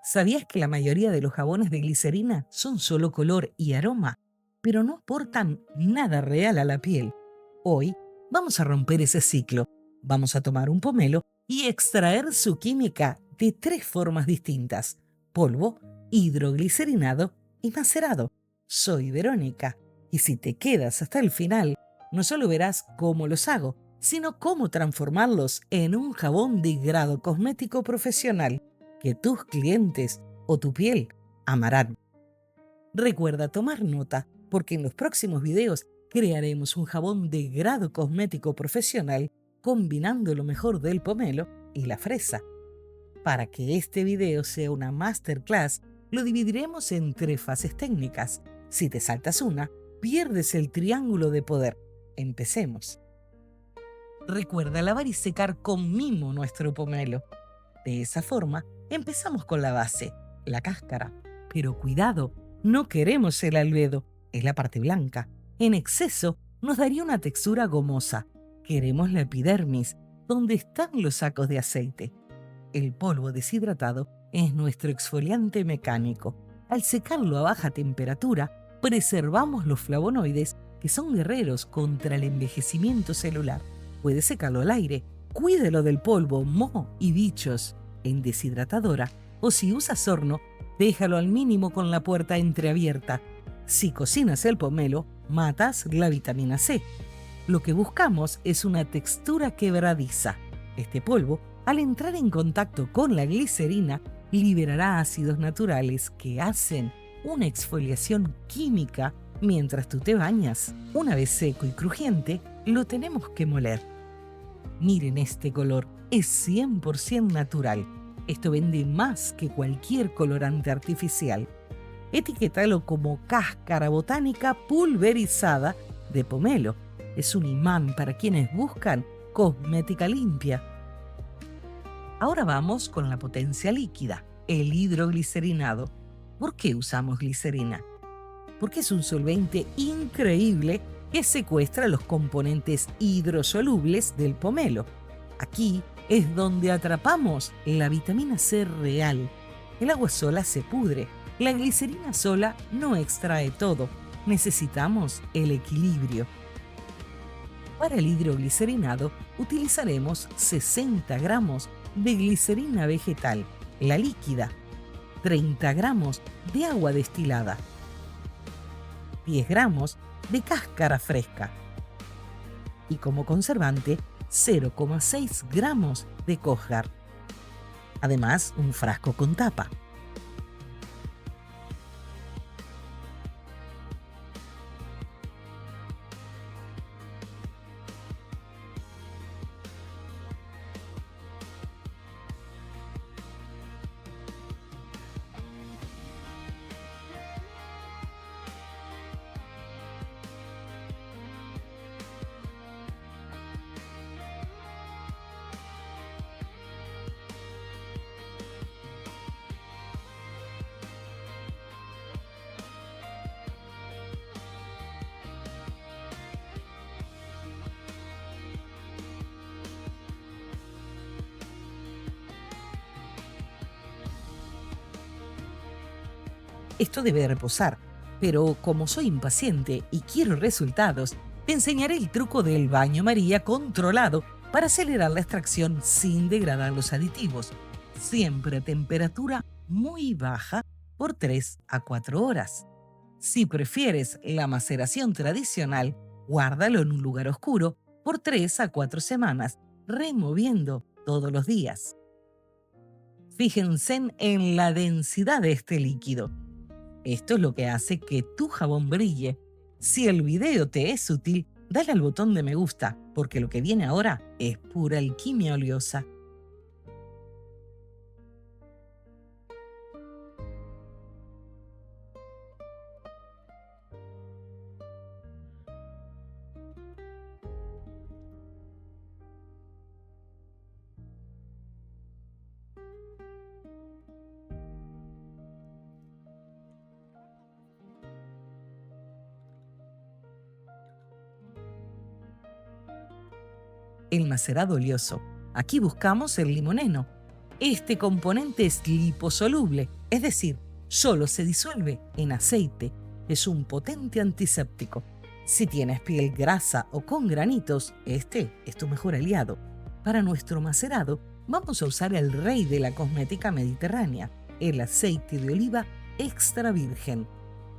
¿Sabías que la mayoría de los jabones de glicerina son solo color y aroma, pero no aportan nada real a la piel? Hoy vamos a romper ese ciclo. Vamos a tomar un pomelo y extraer su química de tres formas distintas: polvo, hidroglicerinado y macerado. Soy Verónica, y si te quedas hasta el final, no solo verás cómo los hago, sino cómo transformarlos en un jabón de grado cosmético profesional que tus clientes o tu piel amarán. Recuerda tomar nota, porque en los próximos videos crearemos un jabón de grado cosmético profesional combinando lo mejor del pomelo y la fresa. Para que este video sea una masterclass, lo dividiremos en tres fases técnicas. Si te saltas una, pierdes el triángulo de poder. Empecemos. Recuerda lavar y secar con mimo nuestro pomelo. De esa forma, empezamos con la base, la cáscara. Pero cuidado, no queremos el albedo, es la parte blanca. En exceso nos daría una textura gomosa. Queremos la epidermis, donde están los sacos de aceite. El polvo deshidratado es nuestro exfoliante mecánico. Al secarlo a baja temperatura, preservamos los flavonoides, que son guerreros contra el envejecimiento celular. Puede secarlo al aire. Cuídelo del polvo, moho y bichos en deshidratadora, o si usas horno, déjalo al mínimo con la puerta entreabierta. Si cocinas el pomelo, matas la vitamina C. Lo que buscamos es una textura quebradiza. Este polvo, al entrar en contacto con la glicerina, liberará ácidos naturales que hacen una exfoliación química mientras tú te bañas. Una vez seco y crujiente, lo tenemos que moler. Miren este color, es 100% natural. Esto vende más que cualquier colorante artificial. Etiquétalo como cáscara botánica pulverizada de pomelo. Es un imán para quienes buscan cosmética limpia. Ahora vamos con la potencia líquida, el hidroglicerinado. ¿Por qué usamos glicerina? Porque es un solvente increíble que secuestra los componentes hidrosolubles del pomelo. Aquí es donde atrapamos la vitamina C real. El agua sola se pudre, la glicerina sola no extrae todo. Necesitamos el equilibrio. Para el hidroglicerinado utilizaremos 60 gramos de glicerina vegetal, la líquida, 30 gramos de agua destilada, 10 gramos de cáscara fresca y como conservante 0,6 gramos de Kosgar. Además, un frasco con tapa. Esto debe reposar, pero como soy impaciente y quiero resultados, te enseñaré el truco del baño María controlado para acelerar la extracción sin degradar los aditivos. Siempre a temperatura muy baja por 3 a 4 horas. Si prefieres la maceración tradicional, guárdalo en un lugar oscuro por 3 a 4 semanas, removiendo todos los días. Fíjense en la densidad de este líquido. Esto es lo que hace que tu jabón brille. Si el video te es útil, dale al botón de me gusta, porque lo que viene ahora es pura alquimia oleosa. el macerado oleoso. Aquí buscamos el limoneno. Este componente es liposoluble, es decir, solo se disuelve en aceite. Es un potente antiséptico. Si tienes piel grasa o con granitos, este es tu mejor aliado. Para nuestro macerado, vamos a usar el rey de la cosmética mediterránea, el aceite de oliva extra virgen.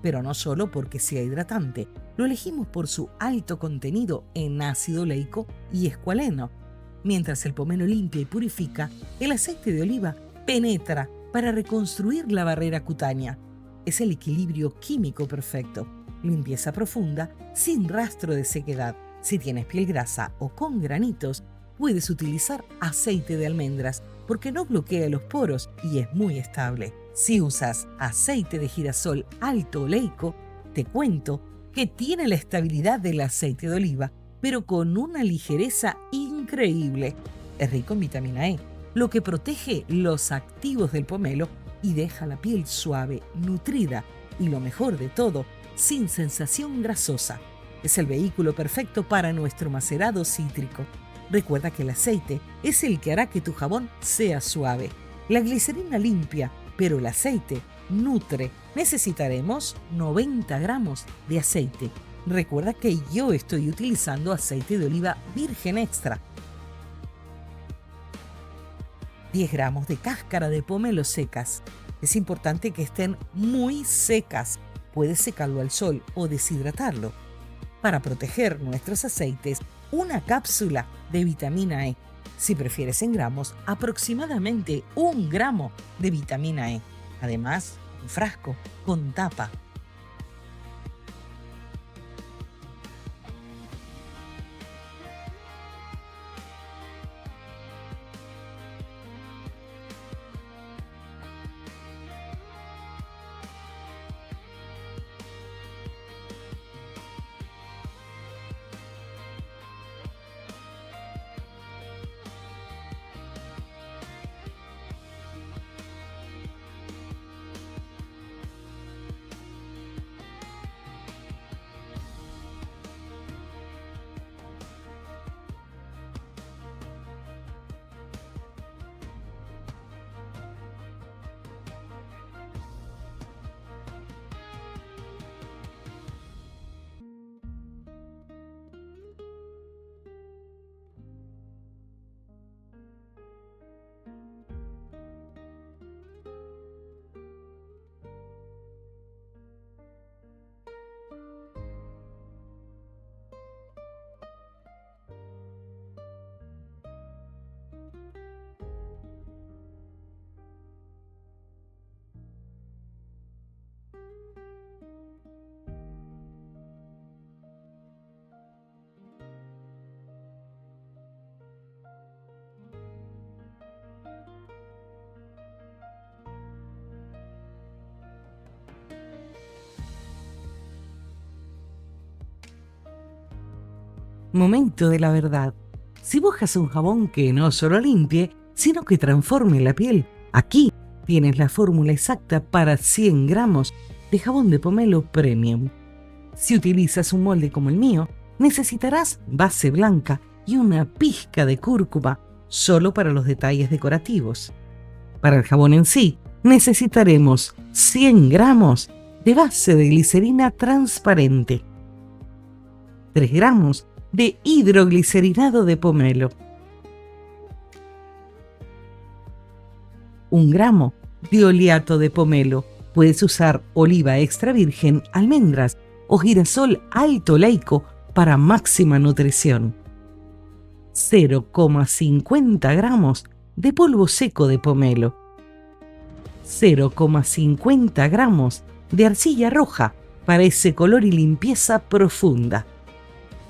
Pero no solo porque sea hidratante, lo elegimos por su alto contenido en ácido oleico y escualeno. Mientras el pomelo limpia y purifica, el aceite de oliva penetra para reconstruir la barrera cutánea. Es el equilibrio químico perfecto. Limpieza profunda, sin rastro de sequedad. Si tienes piel grasa o con granitos, puedes utilizar aceite de almendras porque no bloquea los poros y es muy estable. Si usas aceite de girasol alto oleico, te cuento que tiene la estabilidad del aceite de oliva, pero con una ligereza increíble. Es rico en vitamina E, lo que protege los activos del pomelo y deja la piel suave, nutrida y, lo mejor de todo, sin sensación grasosa. Es el vehículo perfecto para nuestro macerado cítrico. Recuerda que el aceite es el que hará que tu jabón sea suave. La glicerina limpia, pero el aceite nutre. Necesitaremos 90 gramos de aceite. Recuerda que yo estoy utilizando aceite de oliva virgen extra. 10 gramos de cáscara de pomelo secas. Es importante que estén muy secas. Puedes secarlo al sol o deshidratarlo. Para proteger nuestros aceites, una cápsula de vitamina E. Si prefieres en gramos, aproximadamente 1 gramo de vitamina E. Además, un frasco con tapa. Momento de la verdad. Si buscas un jabón que no solo limpie, sino que transforme la piel, aquí tienes la fórmula exacta para 100 gramos de jabón de pomelo premium. Si utilizas un molde como el mío, necesitarás base blanca y una pizca de cúrcuma, solo para los detalles decorativos. Para el jabón en sí, necesitaremos 100 gramos de base de glicerina transparente, 3 gramos de hidroglicerinado de pomelo, 1 gramo de oleato de pomelo. Puedes usar oliva extra virgen, almendras o girasol alto oleico para máxima nutrición. 0,50 gramos de polvo seco de pomelo. 0,50 gramos de arcilla roja para ese color y limpieza profunda.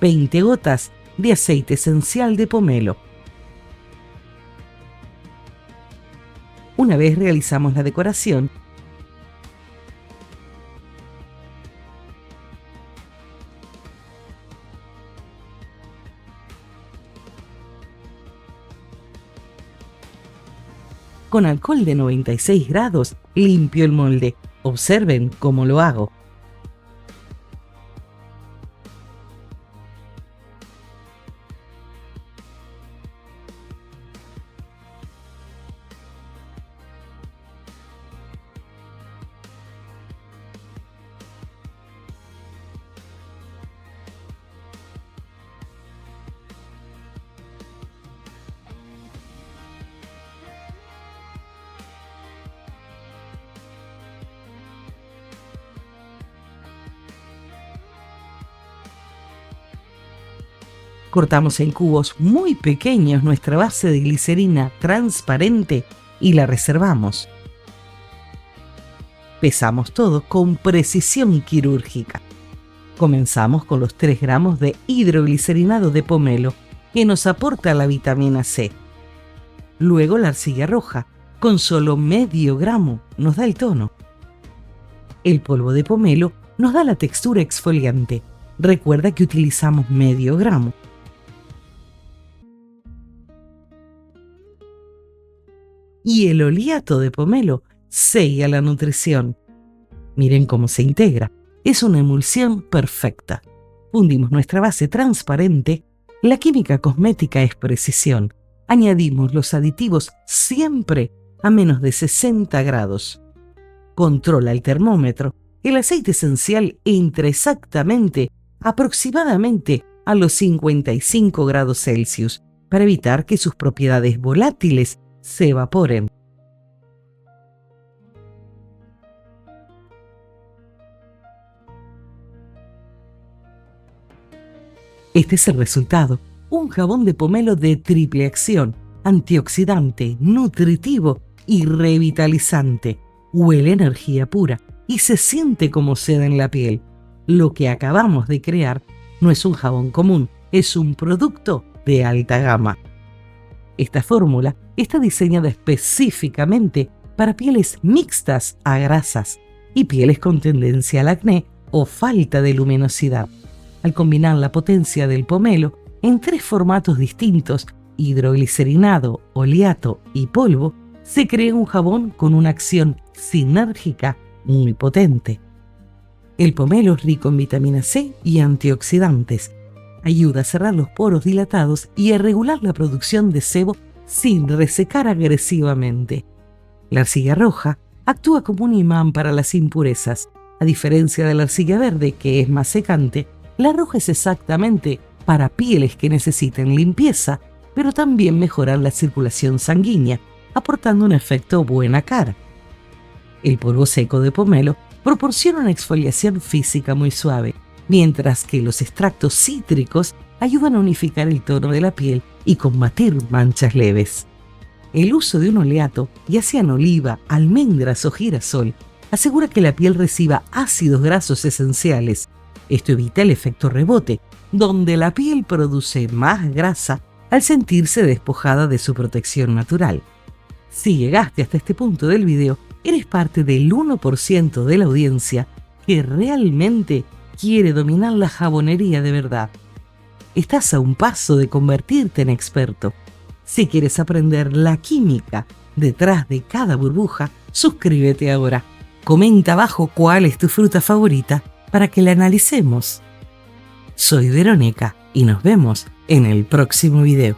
20 gotas de aceite esencial de pomelo. Una vez realizamos la decoración, con alcohol de 96 grados, limpio el molde. Observen cómo lo hago. Cortamos en cubos muy pequeños nuestra base de glicerina transparente y la reservamos. Pesamos todo con precisión quirúrgica. Comenzamos con los 3 gramos de hidroglicerinado de pomelo, que nos aporta la vitamina C. Luego la arcilla roja, con solo medio gramo, nos da el tono. El polvo de pomelo nos da la textura exfoliante. Recuerda que utilizamos medio gramo. Y el oleato de pomelo sella la nutrición. Miren cómo se integra. Es una emulsión perfecta. Fundimos nuestra base transparente. La química cosmética es precisión. Añadimos los aditivos siempre a menos de 60 grados. Controla el termómetro. El aceite esencial entra exactamente, aproximadamente a los 55 grados Celsius, para evitar que sus propiedades volátiles se evaporen. Este es el resultado: un jabón de pomelo de triple acción, antioxidante, nutritivo y revitalizante. Huele a energía pura y se siente como seda en la piel. Lo que acabamos de crear no es un jabón común, es un producto de alta gama. Esta fórmula está diseñada específicamente para pieles mixtas a grasas y pieles con tendencia al acné o falta de luminosidad. Al combinar la potencia del pomelo en 3 formatos distintos, hidroglicerinado, oleato y polvo, se crea un jabón con una acción sinérgica muy potente. El pomelo es rico en vitamina C y antioxidantes. Ayuda a cerrar los poros dilatados y a regular la producción de sebo sin resecar agresivamente. La arcilla roja actúa como un imán para las impurezas. A diferencia de la arcilla verde, que es más secante, la roja es exactamente para pieles que necesiten limpieza, pero también mejorar la circulación sanguínea, aportando un efecto buena cara. El polvo seco de pomelo proporciona una exfoliación física muy suave, mientras que los extractos cítricos ayudan a unificar el tono de la piel y combatir manchas leves. El uso de un oleato, ya sean oliva, almendras o girasol, asegura que la piel reciba ácidos grasos esenciales. Esto evita el efecto rebote, donde la piel produce más grasa al sentirse despojada de su protección natural. Si llegaste hasta este punto del video, eres parte del 1% de la audiencia que realmente quiere dominar la jabonería de verdad. Estás a un paso de convertirte en experto. Si quieres aprender la química detrás de cada burbuja, suscríbete ahora. Comenta abajo cuál es tu fruta favorita para que la analicemos. Soy Verónica y nos vemos en el próximo video.